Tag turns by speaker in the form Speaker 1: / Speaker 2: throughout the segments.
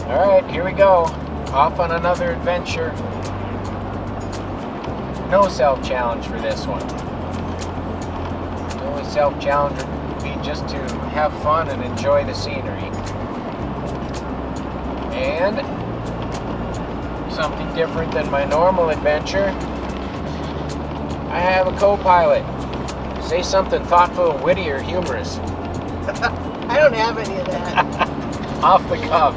Speaker 1: Alright, here we go. Off on another adventure. No self-challenge for this one. The only self-challenge would be just to have fun and enjoy the scenery. And something different than my normal adventure. I have a co-pilot. Say something thoughtful, witty, or humorous.
Speaker 2: I don't have any of that.
Speaker 1: Off the cuff.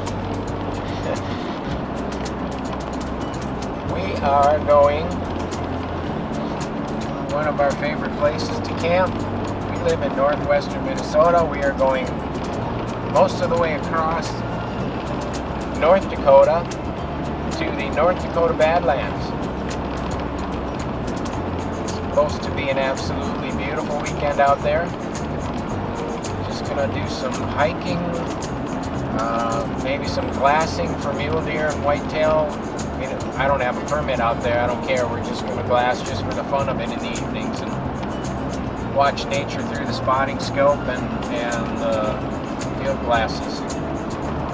Speaker 1: We are going to one of our favorite places to camp. We live in northwestern Minnesota. We are going most of the way across North Dakota to the North Dakota Badlands. It's supposed to be an absolutely beautiful weekend out there. Just gonna do some hiking, maybe some glassing for mule deer and whitetail. I don't have a permit out there. I don't care. We're just gonna glass just for the fun of it in the evenings and watch nature through the spotting scope and the field glasses.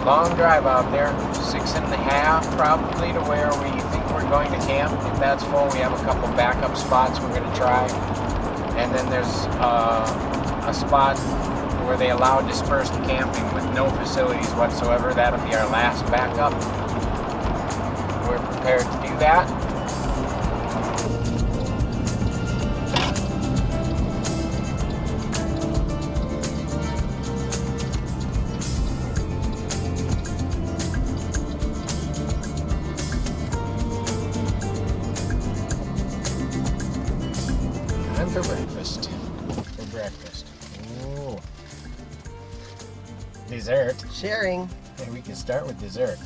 Speaker 1: Long drive out there, 6.5 probably to where we think we're going to camp. If that's full, we have a couple backup spots we're going to try. And then there's a spot where they allow dispersed camping with no facilities whatsoever. That'll be our last backup. We're prepared to do that. For breakfast. Ooh. Dessert.
Speaker 2: Sharing.
Speaker 1: Hey, we can start with dessert.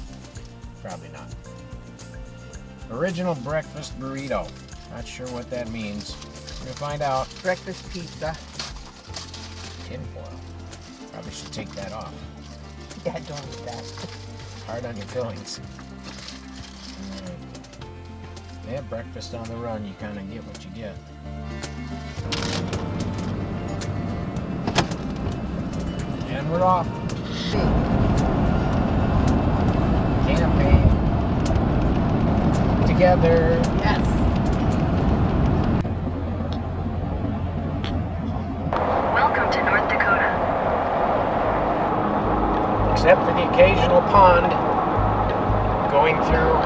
Speaker 1: Probably not. Original breakfast burrito. Not sure what that means. We're gonna find out.
Speaker 2: Breakfast pizza.
Speaker 1: Tinfoil. Probably should take that off.
Speaker 2: Yeah, don't eat that.
Speaker 1: Hard on your fillings. Yeah, breakfast on the run. You kind of get what you get. And we're off. Camping. Together.
Speaker 2: Yes.
Speaker 3: Welcome to North Dakota.
Speaker 1: Except for the occasional pond going through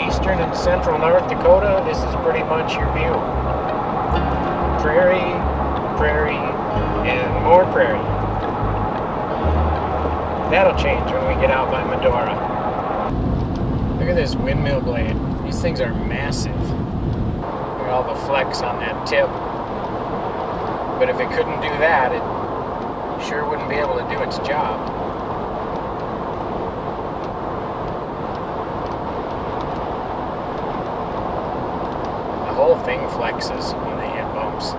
Speaker 1: eastern and central North Dakota, this is pretty much your view. Prairie, prairie, and more prairie. That'll change when we get out by Medora. Look at this windmill blade. These things are massive. Look at all the flex on that tip. But if it couldn't do that, it sure wouldn't be able to do its job. The whole thing flexes when they hit bumps.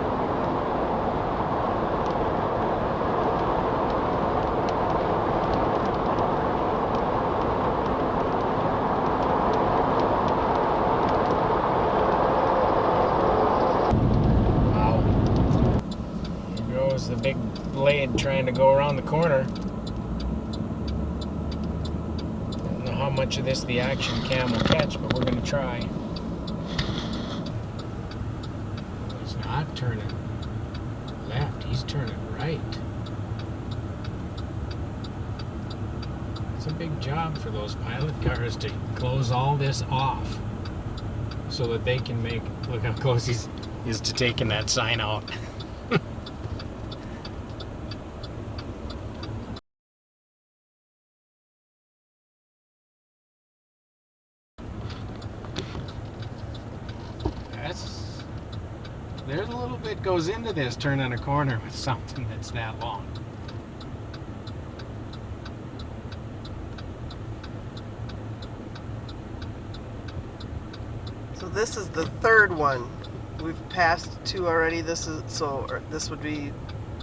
Speaker 1: The big blade trying to go around the corner. Don't know how much of this the action cam will catch, but we're going to try. He's not turning left, he's turning right. It's a big job for those pilot cars to close all this off so that they can make, look how close he is to taking that sign out. There's a little bit goes into this turning a corner with something that's that long.
Speaker 2: So this is the third one. We've passed two already. This would be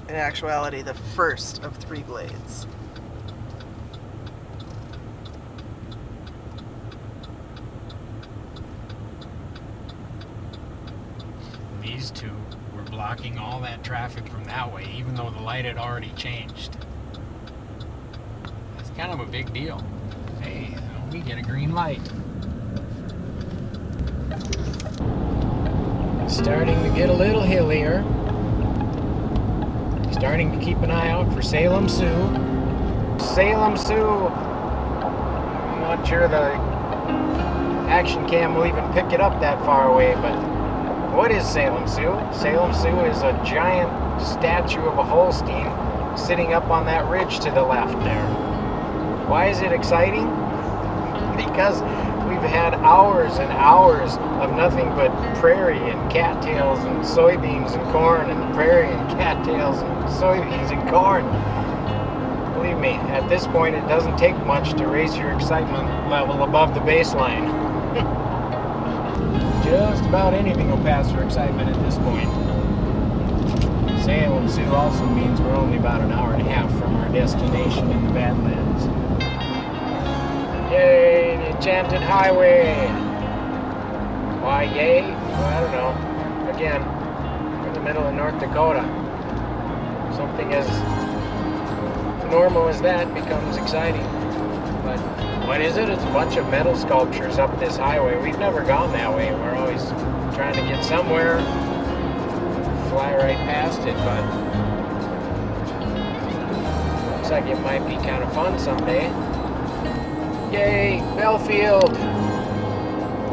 Speaker 2: in actuality the first of 3 blades.
Speaker 1: These two were blocking all that traffic from that way, even though the light had already changed. That's kind of a big deal. Hey, we get a green light. It's starting to get a little hillier. Starting to keep an eye out for Salem Sioux. Salem Sioux. I'm not sure the action cam will even pick it up that far away, but what is Salem Sioux? Salem Sioux is a giant statue of a Holstein sitting up on that ridge to the left there. Why is it exciting? Because we've had hours and hours of nothing but prairie and cattails and soybeans and corn and prairie and cattails and soybeans and corn. Believe me, at this point it doesn't take much to raise your excitement level above the baseline. Just about anything will pass for excitement at this point. Salem Sioux also means we're only about an hour and a half from our destination in the Badlands. Yay, the enchanted highway! Why yay? Well, I don't know. Again, we're in the middle of North Dakota. Something as normal as that becomes exciting. But what is it? It's a bunch of metal sculptures up this highway. We've never gone that way. We're always trying to get somewhere, fly right past it, but looks like it might be kind of fun someday. Yay, Belfield!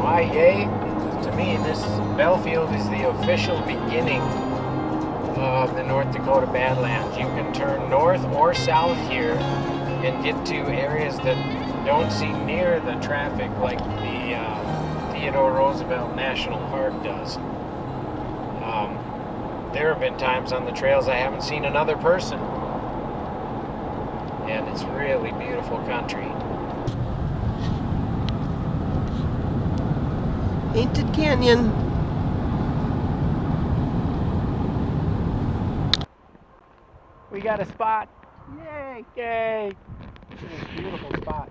Speaker 1: Why yay? To me, this Belfield is the official beginning of the North Dakota Badlands. You can turn north or south here and get to areas that don't seem near the traffic like the Theodore Roosevelt National Park does. There have been times on the trails I haven't seen another person, and it's really beautiful country.
Speaker 2: Painted Canyon.
Speaker 1: We got a spot. Yay! Yay! This is a beautiful spot.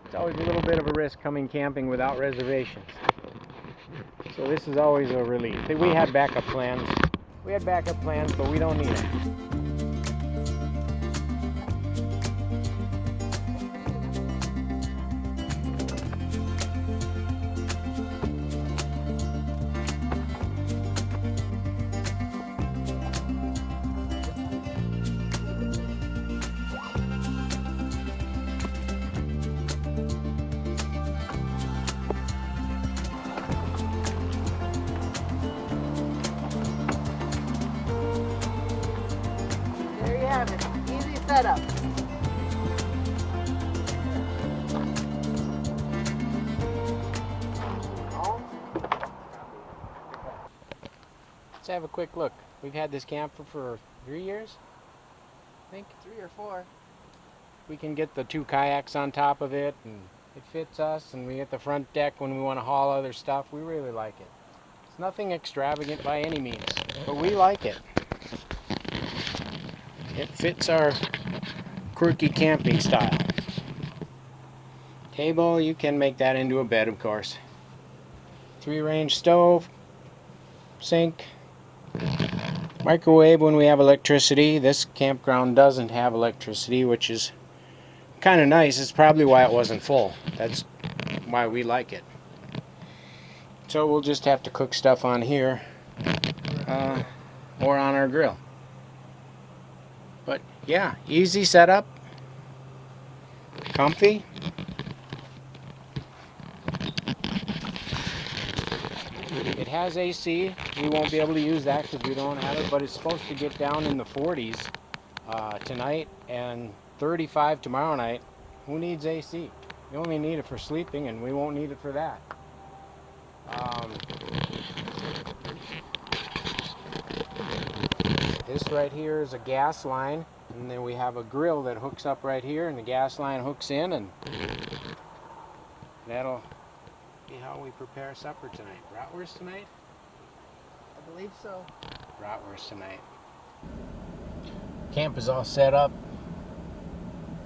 Speaker 1: It's always a little bit of a risk coming camping without reservations. So this is always a relief. We had backup plans. But we don't need them.
Speaker 2: There you have it. Easy setup.
Speaker 1: Let's have a quick look. We've had this camper for 3 years, I think.
Speaker 2: 3 or 4.
Speaker 1: We can get the 2 kayaks on top of it, and it fits us, and we get the front deck when we want to haul other stuff. We really like it. It's nothing extravagant by any means, but we like it. It fits our quirky camping style. Table, you can make that into a bed, of course. 3-range stove, sink, microwave when we have electricity. This campground doesn't have electricity, which is kind of nice. It's probably why it wasn't full. That's why we like it. So we'll just have to cook stuff on here or on our grill. But yeah, easy setup, comfy. It has AC. We won't be able to use that because we don't have it, but it's supposed to get down in the 40s tonight and 35 tomorrow night. Who needs AC? You only need it for sleeping, and we won't need it for that. This right here is a gas line, and then we have a grill that hooks up right here, and the gas line hooks in, and that'll be how we prepare supper tonight. Bratwurst tonight?
Speaker 2: I believe so.
Speaker 1: Bratwurst tonight. Camp is all set up.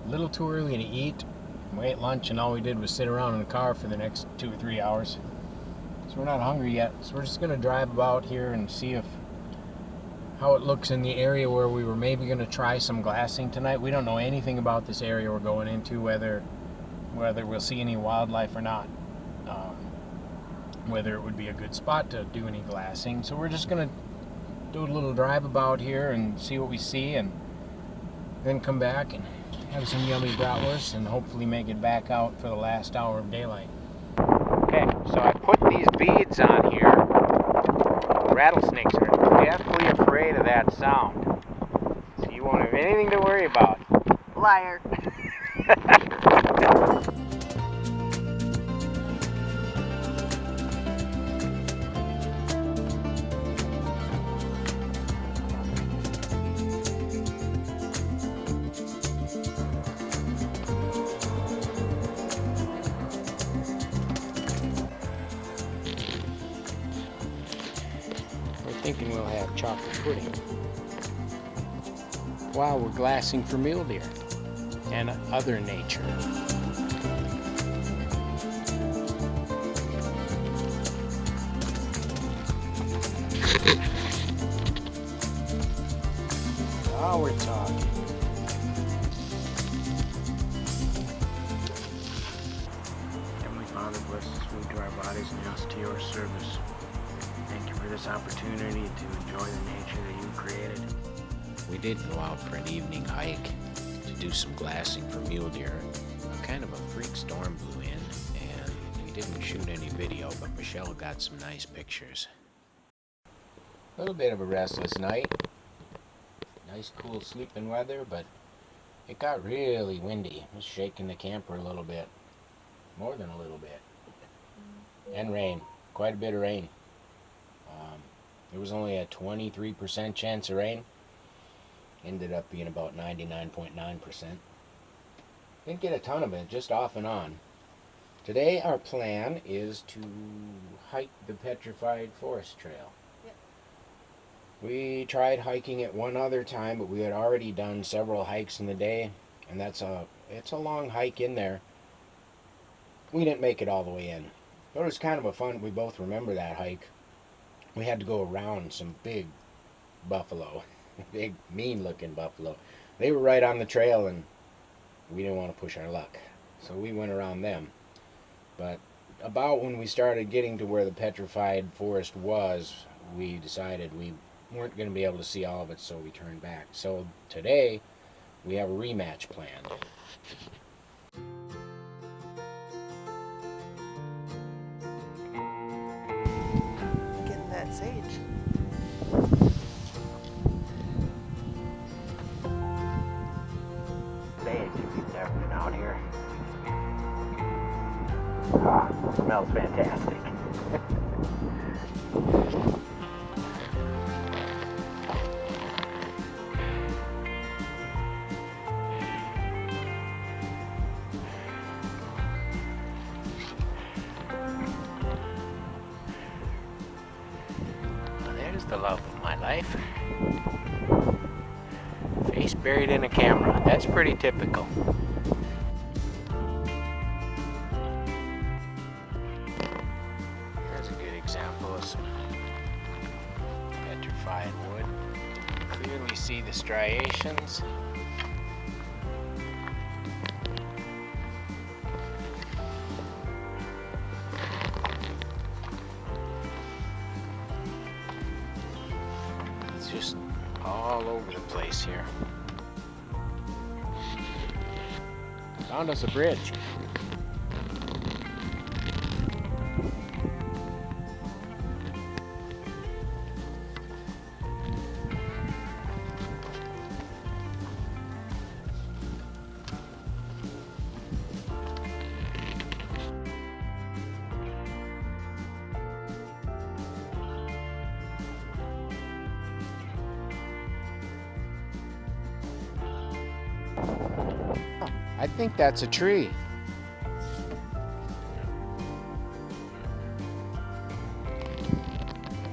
Speaker 1: A little too early to eat. We ate lunch, and all we did was sit around in the car for the next 2 or 3 hours. So we're not hungry yet. So we're just going to drive about here and see if how it looks in the area where we were maybe going to try some glassing tonight. We don't know anything about this area we're going into, whether we'll see any wildlife or not, whether it would be a good spot to do any glassing. So we're just going to do a little drive about here and see what we see, and then come back and have some yummy bratwurst and hopefully make it back out for the last hour of daylight. Okay, so I put these beads on here. Rattlesnakes are deathly afraid of that sound, so you won't have anything to worry about.
Speaker 2: Liar.
Speaker 1: We're thinking we'll have chocolate pudding while we're glassing for mule deer and other nature. Now we're talking. Heavenly Father, bless this food to our bodies and us to your service. Thank you for this opportunity to enjoy the nature that you created. We did go out for an evening hike to do some glassing for mule deer. Kind of a freak storm blew in, and we didn't shoot any video, but Michelle got some nice pictures. A little bit of a restless night. Nice cool sleeping weather, but it got really windy. It was shaking the camper a little bit. More than a little bit. And rain. Quite a bit of rain. There was only a 23% chance of rain. Ended up being about 99.9%. Didn't get a ton of it, just off and on. Today our plan is to hike the Petrified Forest Trail.
Speaker 2: Yep.
Speaker 1: We tried hiking it one other time, but we had already done several hikes in the day, and it's a long hike in there. We didn't make it all the way in. But it was kind of a fun, we both remember that hike. We had to go around some big buffalo, big mean looking buffalo. They were right on the trail and we didn't want to push our luck. So we went around them. But about when we started getting to where the Petrified Forest was, we decided we weren't going to be able to see all of it, so we turned back. So today we have a rematch planned.
Speaker 2: Getting that sage.
Speaker 1: Sage, if you've never been out here. Ah, smells fantastic. There's the love of my life. Face buried in a camera. That's pretty typical. There's a good example of some petrified wood. Clearly see the striations. It's just all over the place here. Found us a bridge. I think that's a tree.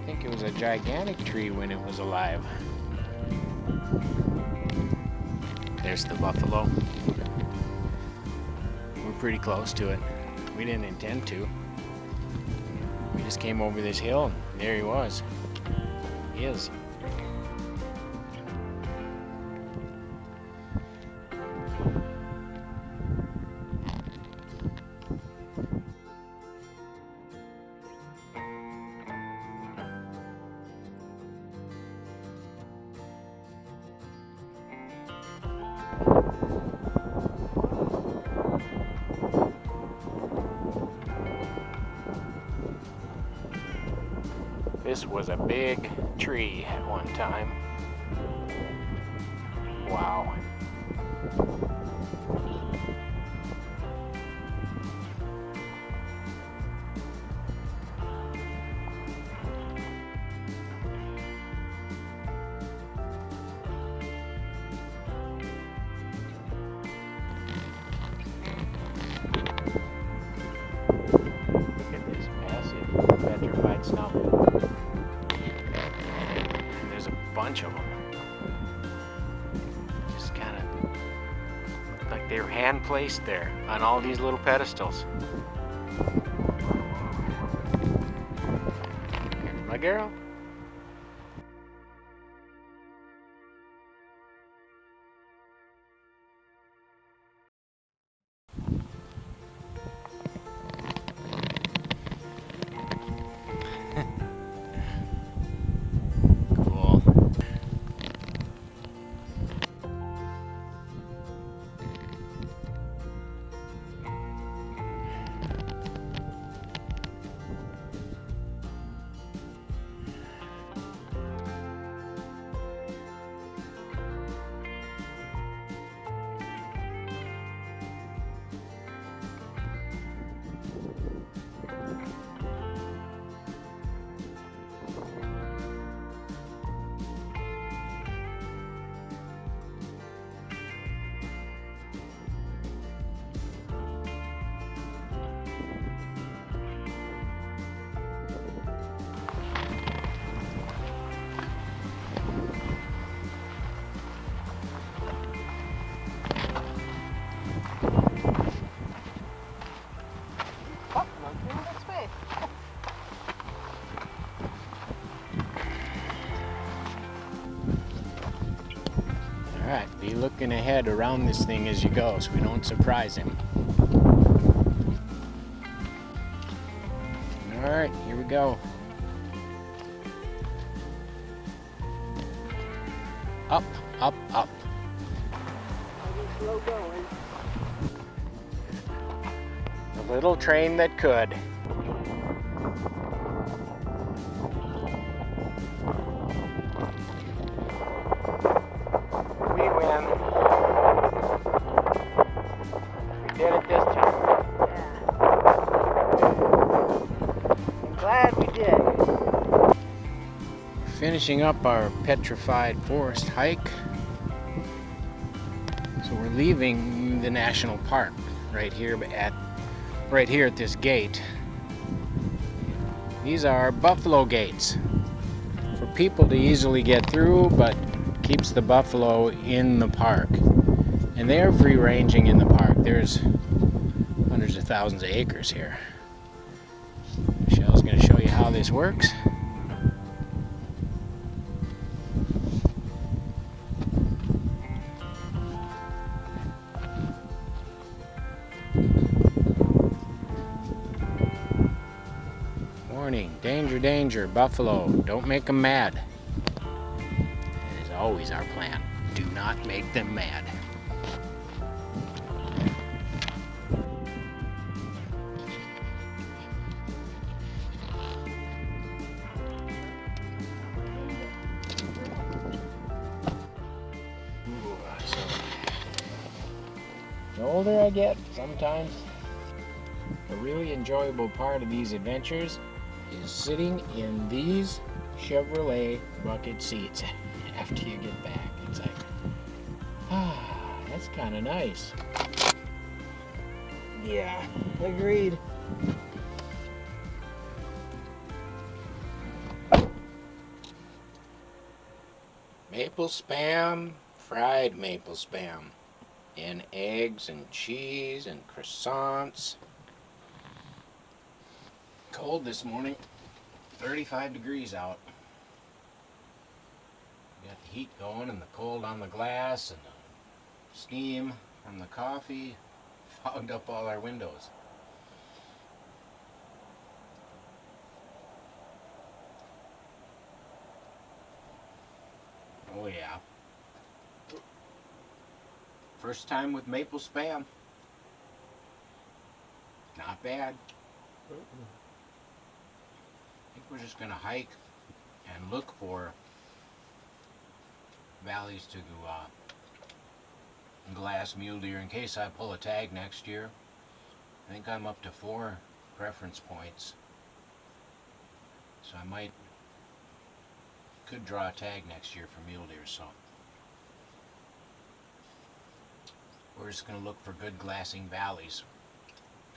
Speaker 1: I think it was a gigantic tree when it was alive. There's the buffalo. We're pretty close to it. We didn't intend to. We just came over this hill and there he was. He is. This was a big tree at one time. Wow. Look at this massive petrified stump. And there's a bunch of them. Just kind of look like they were hand placed there on all these little pedestals. Here's my girl. Cool.
Speaker 2: Oh, monkey this way.
Speaker 1: Alright, be looking ahead around this thing as you go so we don't surprise him. Alright, here we go. Up, up, up.
Speaker 2: Slow going.
Speaker 1: The little train that could. We win. We did it this time.
Speaker 2: I'm glad we did.
Speaker 1: Finishing up our petrified forest hike. So we're leaving the national park right here at this gate. These are buffalo gates for people to easily get through, but keeps the buffalo in the park. And they're free ranging in the park. There's hundreds of thousands of acres here. Michelle's going to show you how this works. Warning, danger, danger, buffalo, don't make them mad. That is always our plan. Do not make them mad. Ooh, so, the older I get, sometimes a really enjoyable part of these adventures is sitting in these Chevrolet bucket seats after you get back. It's like, that's kind of nice.
Speaker 2: Yeah, agreed.
Speaker 1: Maple spam, fried maple spam, and eggs and cheese and croissants. Cold this morning, 35 degrees out. Got the heat going and the cold on the glass and the steam from the coffee fogged up all our windows. Oh yeah. First time with maple spam. Not bad. I think we're just gonna hike and look for valleys to glass mule deer in case I pull a tag next year. I think I'm up to 4 preference points, so I could draw a tag next year for mule deer. So we're just going to look for good glassing valleys.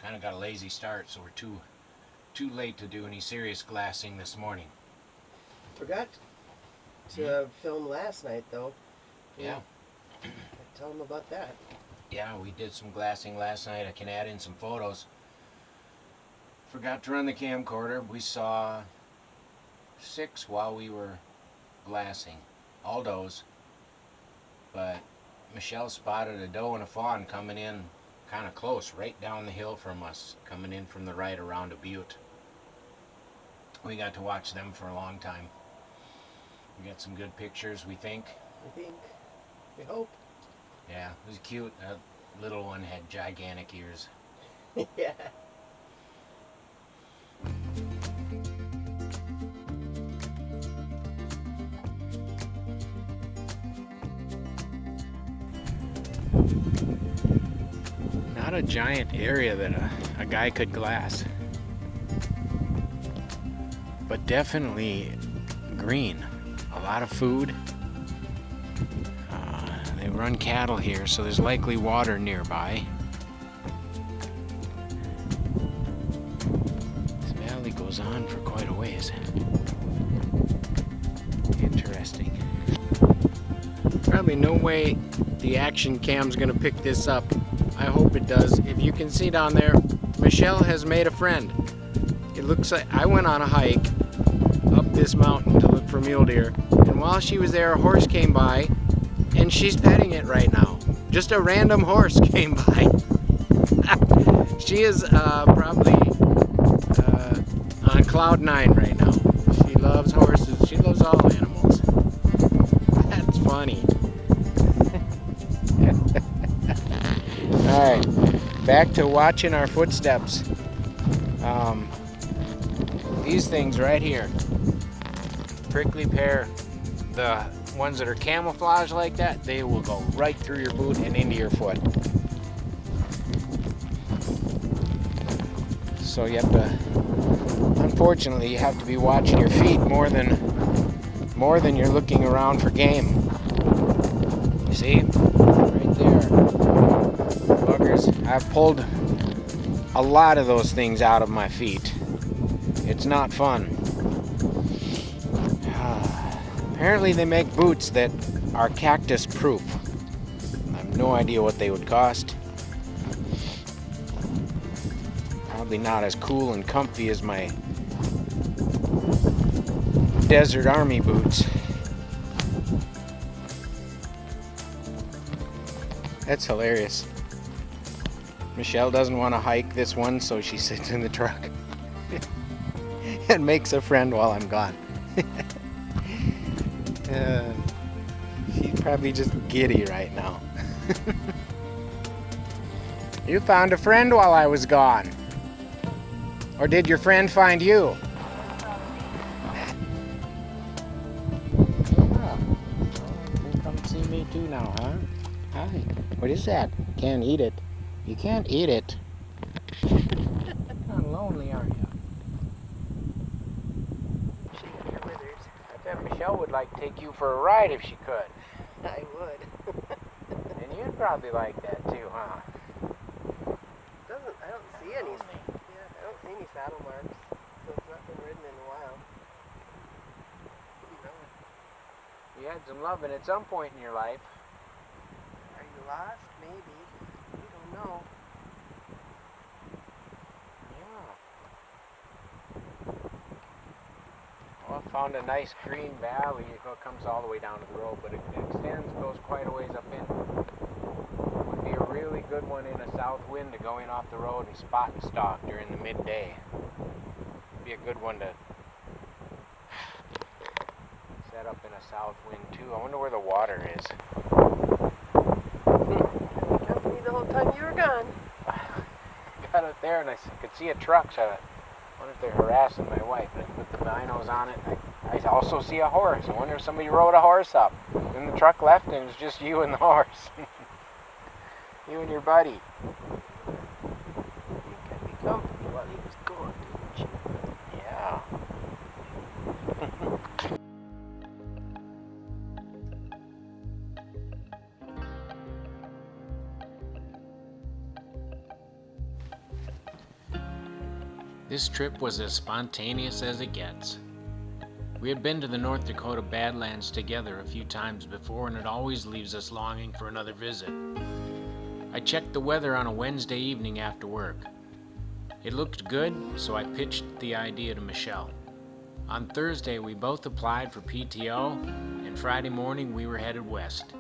Speaker 1: Kind of got a lazy start, so we're too late to do any serious glassing this morning.
Speaker 2: Forgot to film last night though.
Speaker 1: Yeah.
Speaker 2: Tell them about that.
Speaker 1: Yeah, we did some glassing last night. I can add in some photos. Forgot to run the camcorder. We saw 6 while we were glassing. All does. But Michelle spotted a doe and a fawn coming in kind of close, right down the hill from us, coming in from the right around a butte. We got to watch them for a long time. We got some good pictures, we think.
Speaker 2: We hope.
Speaker 1: Yeah, it was cute. That little one had gigantic ears.
Speaker 2: Yeah.
Speaker 1: Not a giant area that a guy could glass, but definitely green. A lot of food. They run cattle here, so there's likely water nearby. This valley goes on for quite a ways. Interesting. Probably no way the action cam's gonna pick this up. I hope it does. If you can see down there, Michelle has made a friend. It looks like I went on a hike up this mountain to look for mule deer, and while she was there, a horse came by, and she's petting it right now. Just a random horse came by. She is probably on cloud 9 right now. She loves horses. She loves all animals. That's funny. Alright, back to watching our footsteps. These things right here, prickly pear, the ones that are camouflage like that, they will go right through your boot and into your foot. So you have to, unfortunately, you have to be watching your feet more than you're looking around for game. You see? Right there. Buggers. I've pulled a lot of those things out of my feet. It's not fun. Apparently they make boots that are cactus proof. I have no idea what they would cost. Probably not as cool and comfy as my Desert Army boots. That's hilarious. Michelle doesn't want to hike this one, so she sits in the truck and makes a friend while I'm gone. She's probably just giddy right now. You found a friend while I was gone. Or did your friend find you? Oh, you come see me too now, huh? Hi. What is that? Can't eat it. You can't eat it. Kind of lonely, aren't you?
Speaker 2: Shaking your withers.
Speaker 1: I bet Michelle would like to take you for a ride if she could.
Speaker 2: I would.
Speaker 1: And you'd probably like that too, huh?
Speaker 2: I don't see any. Yeah, I don't see any saddle marks, so it's not been ridden in a while.
Speaker 1: You had some loving at some point in your life.
Speaker 2: Are you lost? Maybe. We don't know.
Speaker 1: Yeah. Well, I found a nice green valley. It comes all the way down to the road, but it extends, goes quite a ways up in. Would be a really good one in a south wind to go in off the road and spot and stalk during the midday. Be a good one to set up in a south wind too. I wonder where the water is.
Speaker 2: Company the whole time you were gone.
Speaker 1: Got it there and I could see a truck, so I wonder if they're harassing my wife. I put the binos on it. I I also see a horse. I wonder if somebody rode a horse up. Then the truck left and it was just you and the horse. You and your buddy.
Speaker 2: You gotta be comfortable while he was going, didn't you?
Speaker 1: Yeah. This trip was as spontaneous as it gets. We had been to the North Dakota Badlands together a few times before, and it always leaves us longing for another visit. I checked the weather on a Wednesday evening after work. It looked good, so I pitched the idea to Michelle. On Thursday, we both applied for PTO, and Friday morning we were headed west.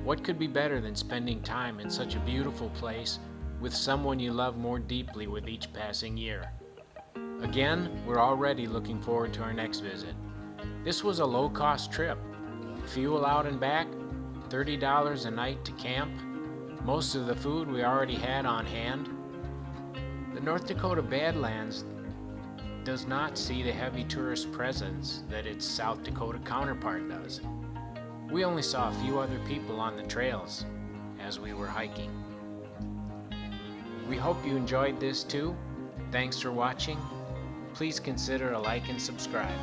Speaker 1: What could be better than spending time in such a beautiful place with someone you love more deeply with each passing year? Again, we're already looking forward to our next visit. This was a low-cost trip. Fuel out and back, $30 a night to camp. Most of the food we already had on hand. The North Dakota Badlands does not see the heavy tourist presence that its South Dakota counterpart does. We only saw a few other people on the trails as we were hiking. We hope you enjoyed this too. Thanks for watching. Please consider a like and subscribe.